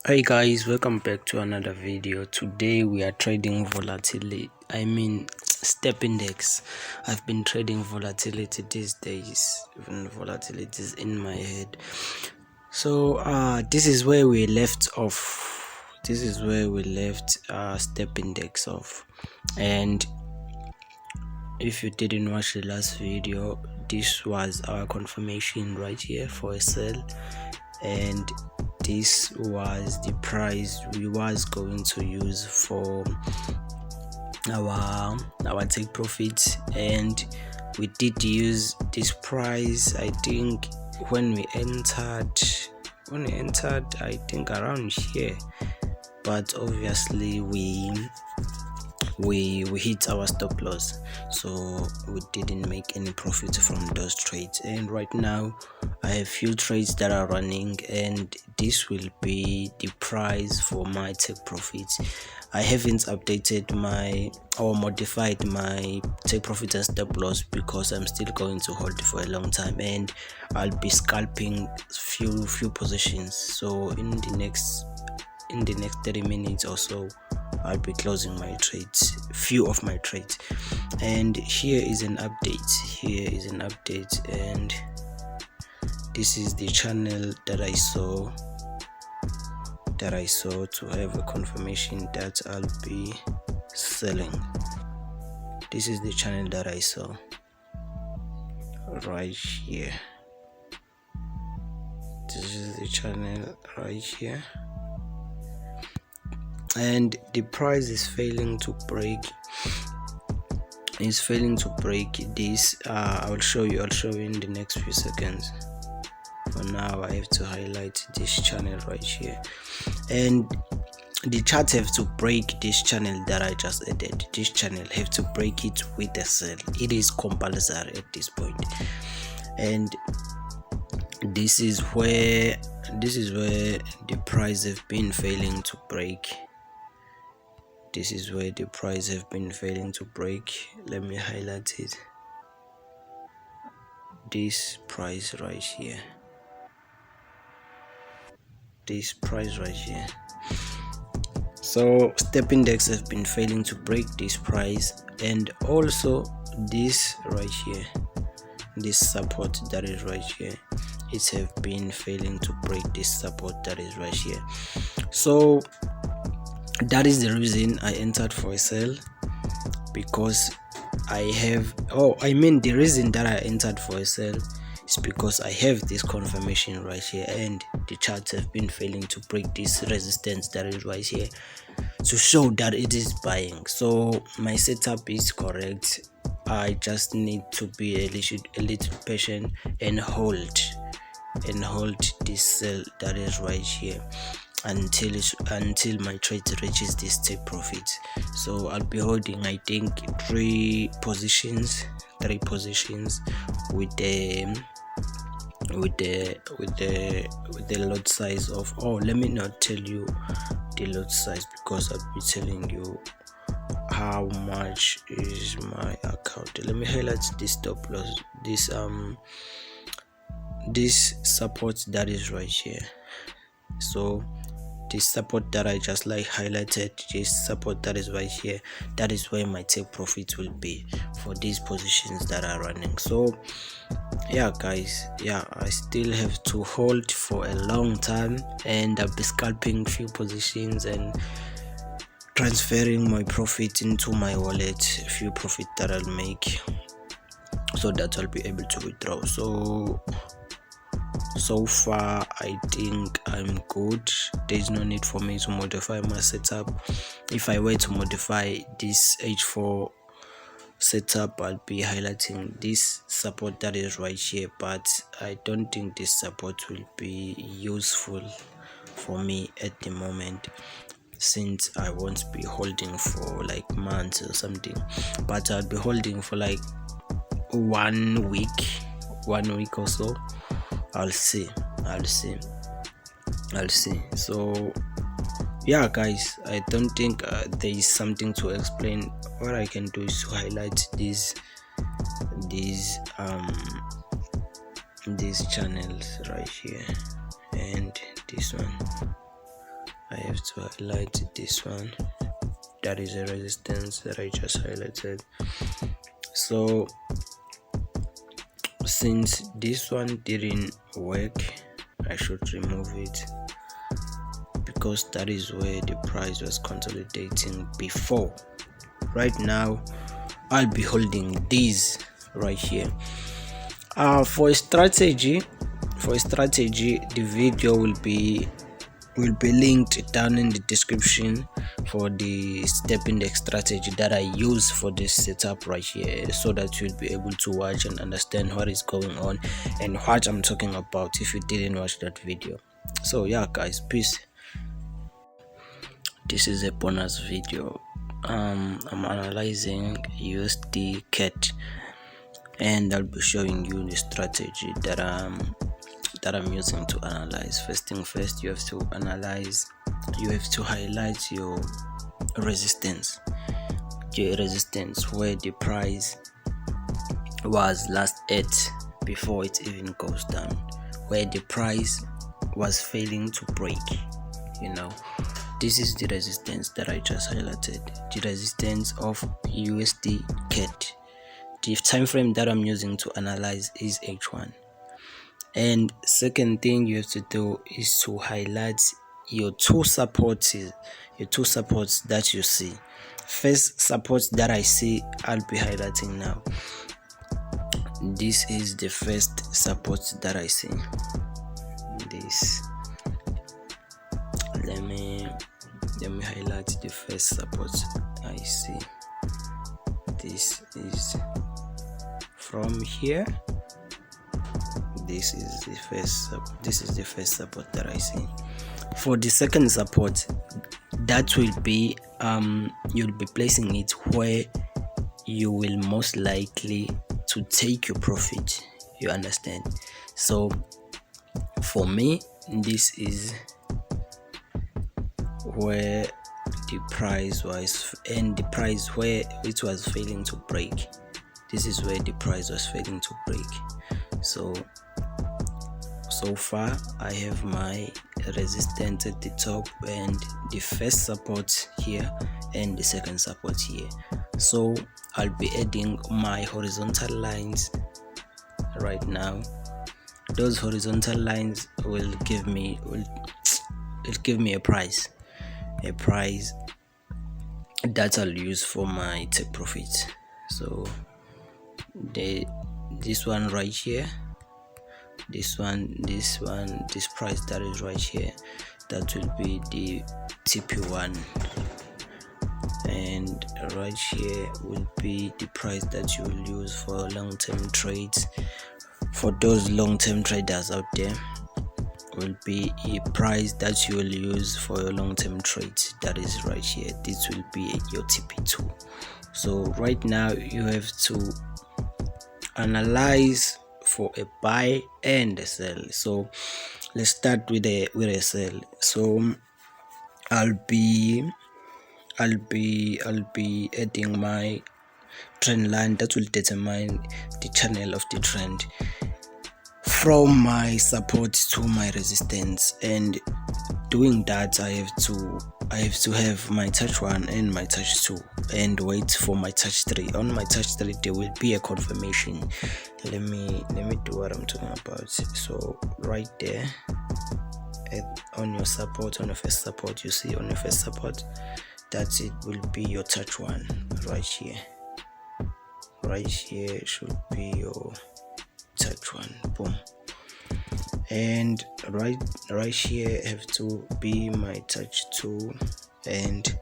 Hey guys, welcome back to another video. Today we are trading volatility, step index. I've been trading volatility these days, even volatility is in my head. So this is where we left off. This is where we left step index off. And if you didn't watch the last video, this was our confirmation right here for a sell, and this was the price we was going to use for our take profit, and we did use this price. I think when we entered I think around here, but obviously we hit our stop loss, so we didn't make any profit from those trades. And right now I have few trades that are running, and this will be the price for my take profits. I haven't updated or modified my take profit and stop loss because I'm still going to hold for a long time, and I'll be scalping few positions. So in the next 30 minutes or so, I'll be closing my trades, few of my trades. And here is an update, and this is the channel that I saw to have a confirmation that I'll be selling. This is the channel that I saw right here. This is the channel right here, and the price is failing to break this. I'll show you in the next few seconds. For now I have to highlight this channel right here, and the charts have to break this channel that I just added. This channel have to break it with a sell. It is compulsory at this point, and this is where the price have been failing to break. Let me highlight it. This price right here, so step index has been failing to break this price, and also this right here, this support that is right here, it have been failing to break this support that is right here. So that is the reason I entered for a sell, because the reason that I entered for a sell is because I have this confirmation right here, and the charts have been failing to break this resistance that is right here to show that it is buying. So my setup is correct. I just need to be a little patient and hold this sell that is right here until my trade reaches this take profit. So I'll be holding, I think, three positions with the lot size of, let me not tell you the lot size because I'll be telling you how much is my account. Let me highlight this stop loss, this support that is right here. So this support that I just highlighted, this support that is right here, that is where my take profit will be for these positions that are running. So yeah guys, I still have to hold for a long time, and I'll be scalping few positions and transferring my profit into my wallet, few profit that I'll make, so that I'll be able to withdraw. So far I think I'm good. There's no need for me to modify my setup. If I were to modify this H4 setup, I'll be highlighting this support that is right here, but I don't think this support will be useful for me at the moment, since I won't be holding for like months or something, but I'll be holding for like 1 week or so. I'll see. So yeah guys, I don't think there is something to explain. What I can do is to highlight these channels right here and this one. I have to highlight this one. That is a resistance that I just highlighted. So since this one didn't work, I should remove it, because that is where the price was consolidating before. Right now I'll be holding these right here. For a strategy, the video will be linked down in the description for the step index strategy that I use for this setup right here, so that you'll be able to watch and understand what is going on and what I'm talking about if you didn't watch that video. So yeah guys, peace. This is a bonus video. I'm analyzing USD CAT, and I'll be showing you the strategy that I'm using to analyze. First thing first, you have to analyze, you have to highlight your resistance where the price was last at before it even goes down, where the price was failing to break. This is the resistance that I just highlighted, the resistance of USD CAT. The time frame that I'm using to analyze is H1. And second thing you have to do is to highlight your two supports that you see. First support that I see, I'll be highlighting now. This is the first support that I see. This, let me highlight the first support I see. This is from here. This is the first support that I see. For the second support, that will be you'll be placing it where you will most likely to take your profit. You understand? So for me, this is where the price was, and the price where it was failing to break. This is where the price was failing to break. So far I have my resistance at the top, and the first support here and the second support here. So I'll be adding my horizontal lines right now. Those horizontal lines will give me a price that I'll use for my take profit. So this one right here, this price that is right here, that will be the TP1, and right here will be the price that you will use for long-term trades. For those long-term traders out there, will be a price that you will use for your long-term trades, that is right here. This will be your TP2. So right now you have to analyze for a buy and a sell. So let's start with a sell. So I'll be adding my trend line that will determine the channel of the trend from my support to my resistance. And doing that, I have to have my touch 1 and my touch 2 and wait for my touch 3. On my touch 3 there will be a confirmation. Let me do what I'm talking about. So right there on your support, on your first support, you see on your first support, that's it, will be your touch 1 right here. Right here should be your touch 1. Boom. And right here have to be my touch 2, and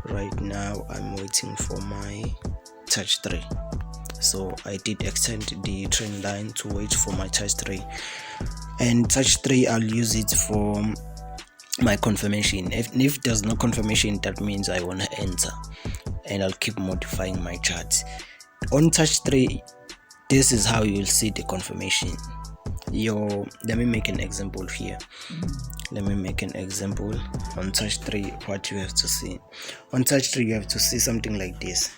right now I'm waiting for my touch 3. So I did extend the trend line to wait for my touch 3, and touch 3 I'll use it for my confirmation. If there's no confirmation, that means I want to enter, and I'll keep modifying my charts. On touch 3, this is how you'll see the confirmation. Let me make an example here. Let me make an example. On touch 3, what you have to see. On touch 3, you have to see something like this.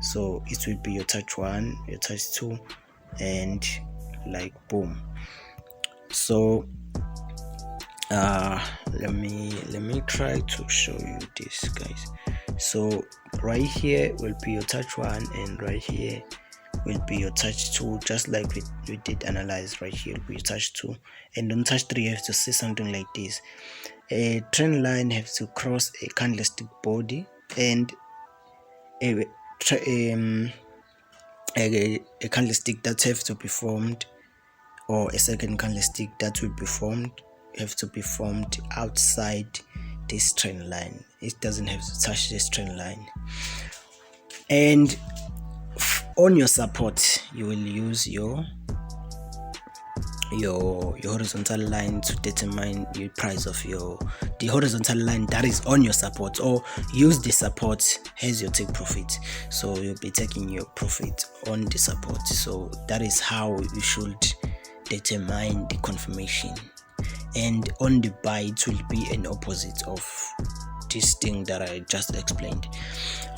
So it will be your touch 1, your touch 2, and like boom. So let me try to show you this, guys. So right here will be your touch 1 and right here will be your touch 2, just like we did analyze. Right here will be your touch 2, and on touch 3 you have to see something like this. A trend line has to cross a candlestick body and a candlestick that have to be formed, or a second candlestick that will be formed, have to be formed outside this trend line. It doesn't have to touch this trend line. And on your support you will use your horizontal line to determine the price of the horizontal line that is on your support, or use the support as your take profit. So you'll be taking your profit on the support. So that is how you should determine the confirmation. And on the buy it will be an opposite of this thing that I just explained.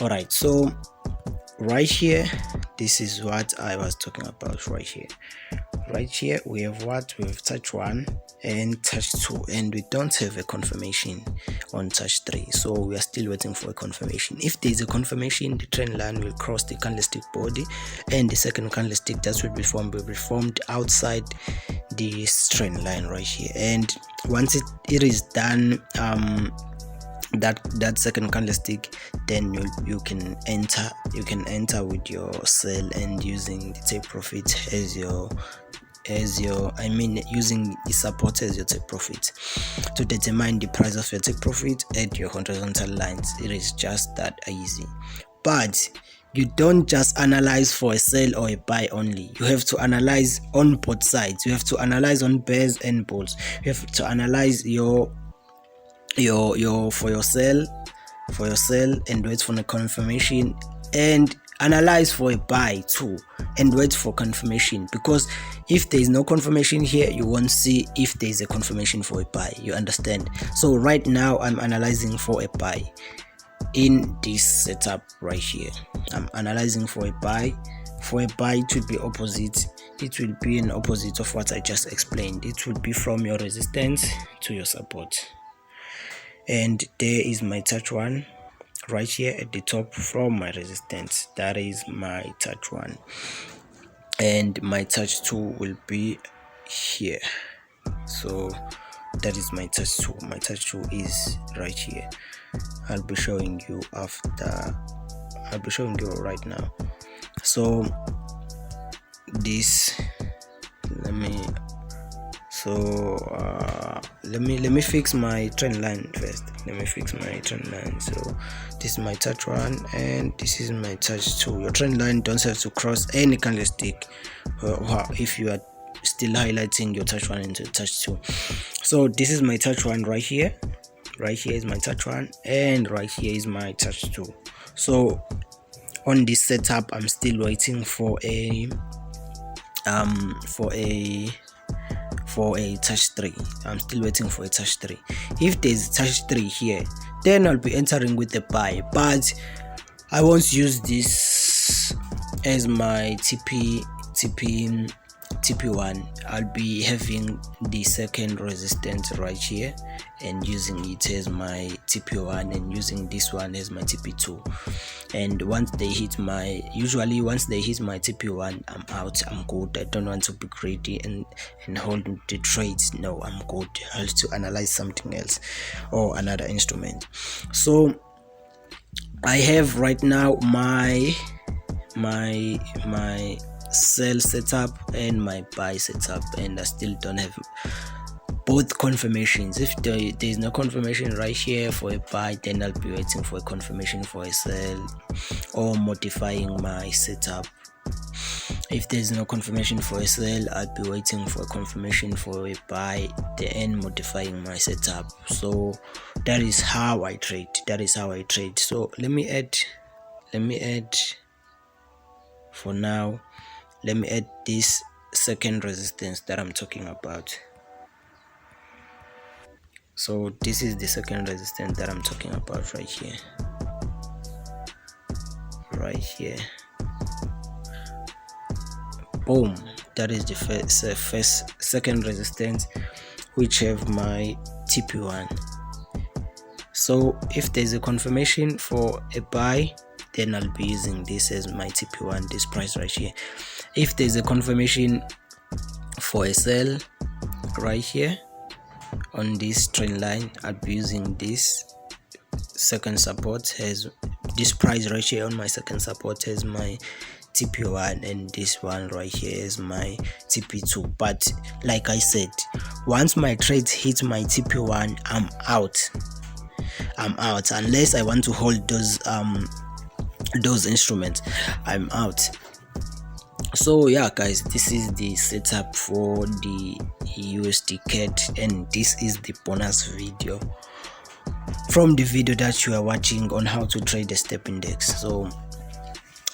All right, so right here, this is what I was talking about. Right here we have touch 1 and touch 2, and we don't have a confirmation on touch 3, so we are still waiting for a confirmation. If there is a confirmation, the trend line will cross the candlestick body, and the second candlestick that will be formed outside this trend line right here. And once it is done, that second candlestick, then you can enter with your sell and using the take profit as your using the support as your take profit. To determine the price of your take profit at your horizontal lines, it is just that easy. But you don't just analyze for a sell or a buy only. You have to analyze on both sides. You have to analyze on bears and bulls. You have to analyze your for your sell and wait for the confirmation, and analyze for a buy too and wait for confirmation, because if there is no confirmation here, you won't see if there is a confirmation for a buy. You understand? So right now I'm analyzing for a buy in this setup right here. I'm analyzing for a buy. For a buy, it will be opposite. It will be an opposite of what I just explained. It will be from your resistance to your support. And there is my touch 1 right here at the top from my resistance. That is my touch 1, and my touch 2 will be here. So that is my touch 2. My touch 2 is right here. I'll be showing you right now. So this, let me fix my trend line first. So this is my touch 1 and this is my touch 2. Your trend line don't have to cross any candlestick if you are still highlighting your touch 1 into touch 2. So this is my touch 1 right here. Right here is my touch 1 and right here is my touch 2. So on this setup, I'm still waiting for a touch 3. I'm still waiting for a touch 3. If there's touch 3 here, then I'll be entering with the buy, but I won't use this as my TP1. I'll be having the second resistance right here and using it as my TP1 and using this one as my TP2. And once they hit my TP1, I'm out. I'm good. I don't want to be greedy and hold the trades. No, I'm good. I have to analyze something else or another instrument. So I have right now my sell setup and my buy setup, and I still don't have both confirmations. If there is no confirmation right here for a buy, then I'll be waiting for a confirmation for a sell or modifying my setup. If there is no confirmation for a sell, I'll be waiting for a confirmation for a buy, then modifying my setup. So that is how I trade. So let me add for now, let me add this second resistance that I'm talking about. So this is the second resistance that I'm talking about right here. Boom, that is the second resistance which have my TP1. So if there's a confirmation for a buy, then I'll be using this as my TP1, this price right here. If there's a confirmation for a sell right here on this trend line, I'll be using this second support as this price right here on my second support as my TP1, and this one right here is my TP2. But like I said, once my trades hit my TP1, I'm out unless I want to hold those instruments. I'm out. So yeah guys, this is the setup for the USD CAD, and this is the bonus video from the video that you are watching on how to trade the step index. So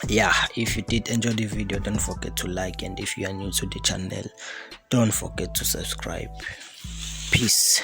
yeah, if you did enjoy the video, don't forget to like, and if you are new to the channel, don't forget to subscribe. Peace.